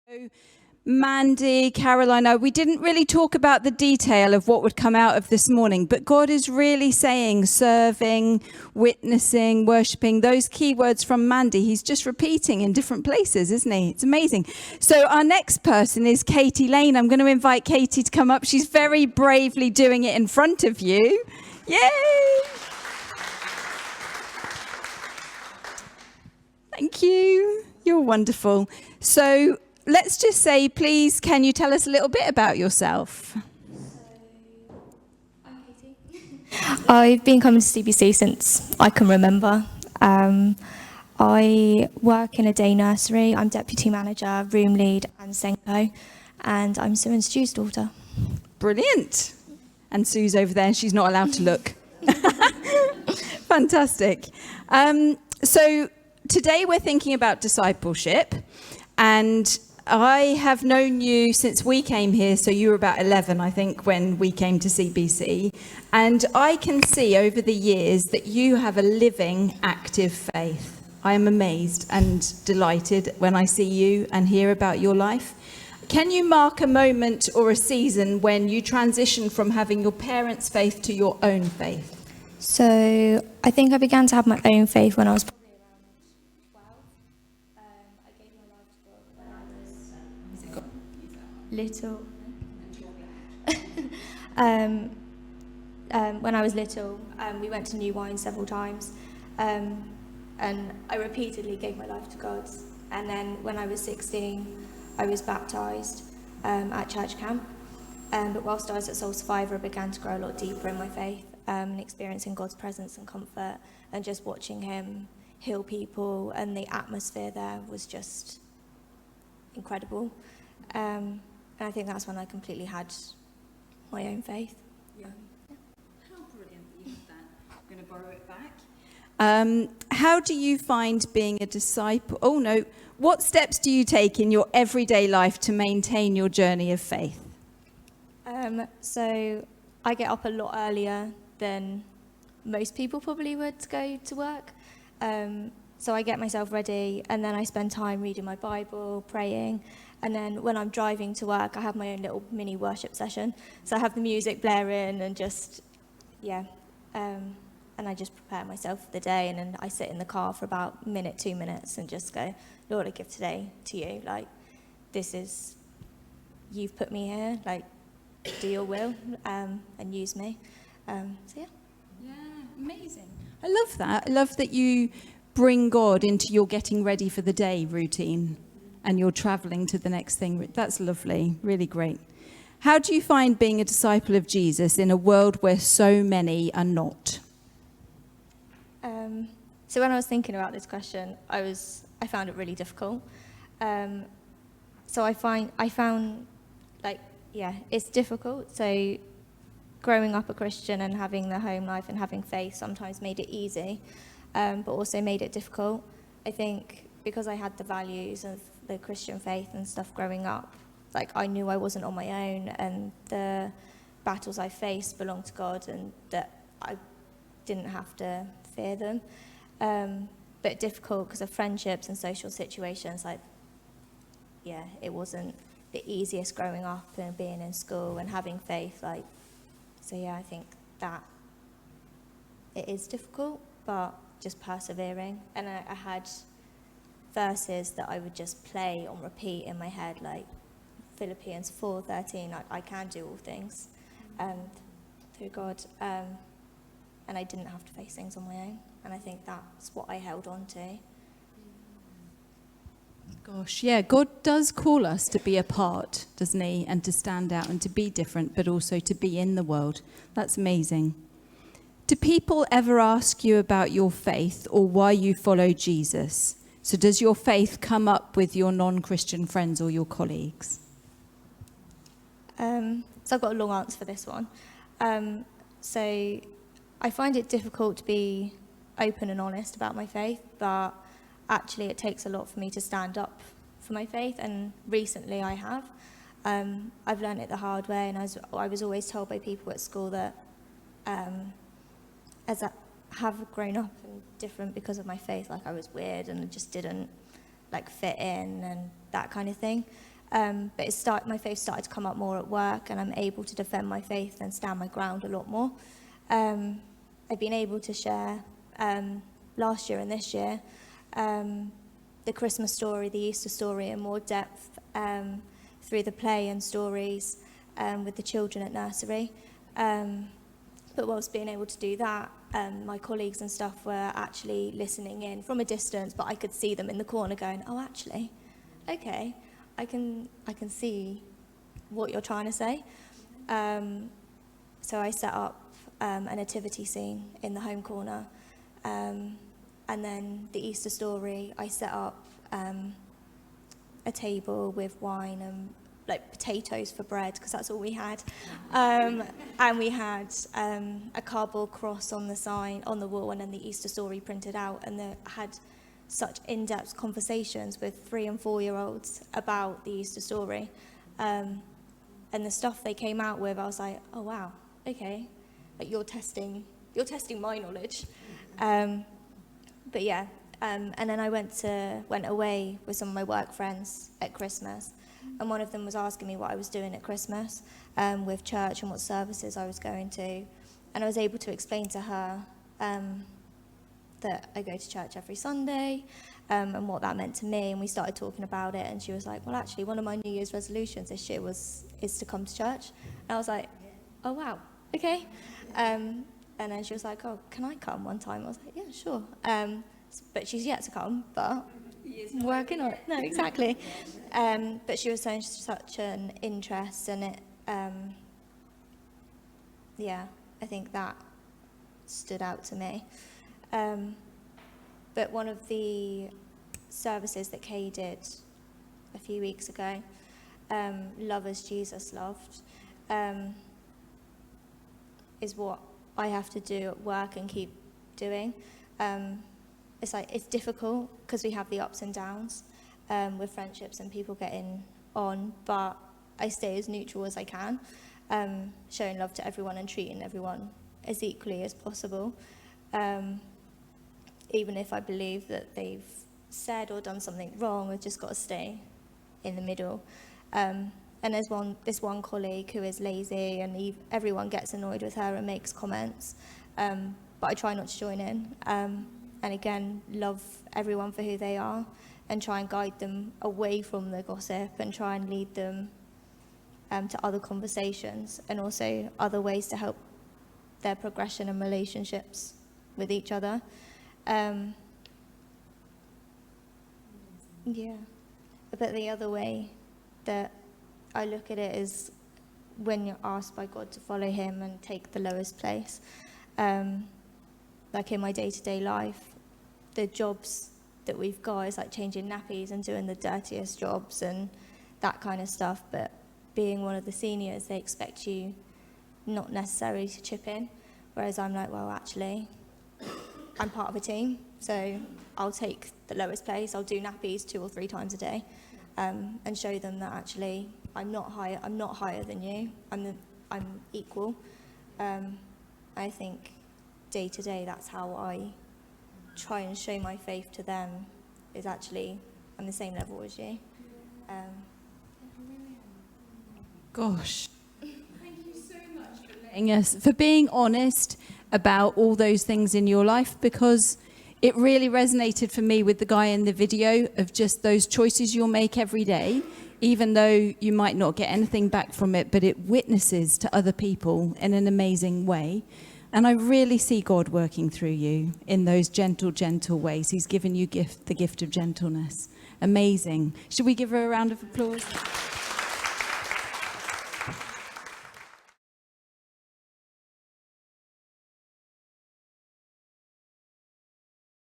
So Mandy, Caroline, we didn't really talk about the detail of what would come out of this morning, but God is really saying serving, witnessing, worshipping, those key words from Mandy. He's just repeating in different places, isn't he? It's amazing. So our next person is Katie Lane. I'm going to invite Katie to come up. She's very bravely doing it in front of you. Yay! Thank you. You're wonderful. So let's just say, please, can you tell us a little bit about yourself? I'm Katie. I've been coming to CBC since I can remember. I work in a day nursery. I'm deputy manager, room lead and Senko, and I'm Sue and Stu's daughter. Brilliant. And Sue's over there and she's not allowed to look. Fantastic. So today we're thinking about discipleship, and I have known you since we came here, so you were about 11, I think, when we came to CBC. And I can see over the years that you have a living, active faith. I am amazed and delighted when I see you and hear about your life. Can you mark a moment or a season when you transitioned from having your parents' faith to your own faith? So I think I began to have my own faith when I was probably around 12. I gave my life to God when I was little. When I was little, we went to New Wine several times, and I repeatedly gave my life to God. And then when I was 16, I was baptised at church camp. But whilst I was at Soul Survivor, I began to grow a lot deeper in my faith, and experiencing God's presence and comfort, and just watching him heal people, and the atmosphere there was just incredible. And I think that's when I completely had my own faith. Yeah. How brilliant that you did that. I'm going to borrow it back. How do you find being a disciple? Oh no, what steps do you take in your everyday life to maintain your journey of faith? So I get up a lot earlier than most people probably would to go to work. So I get myself ready, and then I spend time reading my Bible, praying. And then when I'm driving to work, I have my own little mini worship session. So I have the music blaring and just, and I just prepare myself for the day. And then I sit in the car for about a minute, 2 minutes, and just go, Lord, I give today to you. Like, this is, you've put me here. Like, do your will, and use me. So yeah. Yeah, amazing. I love that. I love that you bring God into your getting ready for the day routine, and you're traveling to the next thing. That's lovely. Really great. How do you find being a disciple of Jesus in a world where so many are not? So when I was thinking about this question, I found it really difficult. So I found like, it's difficult. So growing up a Christian and having the home life and having faith sometimes made it easy, but also made it difficult. I think because I had the values of the Christian faith and stuff growing up, like I knew I wasn't on my own, and the battles I faced belonged to God, and that I didn't have to fear them. But difficult because of friendships and social situations. Like, it wasn't the easiest growing up and being in school and having faith. Like, so I think that it is difficult, but just persevering. And I had verses that I would just play on repeat in my head, like Philippians 4:13, I can do all things through God. And I didn't have to face things on my own. And I think that's what I held on to. Gosh, yeah, God does call us to be a part, doesn't he? And to stand out and to be different, but also to be in the world. That's amazing. Do people ever ask you about your faith or why you follow Jesus? So does your faith come up with your non-Christian friends or your colleagues? So I've got a long answer for this one. So I find it difficult to be open and honest about my faith, but actually it takes a lot for me to stand up for my faith, and recently I have. I've learned it the hard way, and I was always told by people at school that as I have grown up and different because of my faith, like I was weird and just didn't like fit in and that kind of thing. But my faith started to come up more at work, and I'm able to defend my faith and stand my ground a lot more. I've been able to share last year and this year the Christmas story, the Easter story in more depth through the play and stories with the children at nursery. But whilst being able to do that, my colleagues and stuff were actually listening in from a distance, but I could see them in the corner going, oh, actually, okay, I can see what you're trying to say. So I set up a nativity scene in the home corner. And then the Easter story, I set up a table with wine and like potatoes for bread, because that's all we had. And we had a cardboard cross on the sign, on the wall, and then the Easter story printed out. And I had such in-depth conversations with 3 and 4-year-olds about the Easter story. And the stuff they came out with, I was like, oh wow, okay, like you're testing my knowledge. But yeah, and then I went away with some of my work friends at Christmas, and one of them was asking me what I was doing at Christmas with church and what services I was going to, and I was able to explain to her that I go to church every Sunday and what that meant to me, and we started talking about it, and she was like, well, actually, one of my New Year's resolutions this year is to come to church. And I was like, oh wow, okay. And then she was like, oh, can I come one time? I was like, yeah, sure. But she's yet to come, but working on it. No, exactly. But she was showing such an interest, and it, I think that stood out to me. But one of the services that Kay did a few weeks ago, Love as Jesus Loved, is what I have to do at work and keep doing. It's difficult because we have the ups and downs with friendships and people getting on, but I stay as neutral as I can, showing love to everyone and treating everyone as equally as possible, even if I believe that they've said or done something wrong. We've just got to stay in the middle. And there's this one colleague who is lazy, and everyone gets annoyed with her and makes comments, but I try not to join in. And again, love everyone for who they are and try and guide them away from the gossip and try and lead them to other conversations and also other ways to help their progression and relationships with each other. But the other way that I look at it is when you're asked by God to follow him and take the lowest place. Like in my day-to-day life, the jobs that we've got is like changing nappies and doing the dirtiest jobs and that kind of stuff. But being one of the seniors, they expect you not necessarily to chip in. Whereas I'm like, well, actually, I'm part of a team, so I'll take the lowest place. I'll do nappies 2 or 3 times a day, and show them that actually I'm not higher than you. I'm equal. I think day to day, that's how I try and show my faith to them. Is actually I'm the same level as you. Gosh, thank you so much for letting us, for being honest about all those things in your life, because it really resonated for me with the guy in the video of just those choices you'll make every day, even though you might not get anything back from it, but it witnesses to other people in an amazing way. And I really see God working through you in those gentle, gentle ways. He's given you the gift of gentleness. Amazing. Should we give her a round of applause?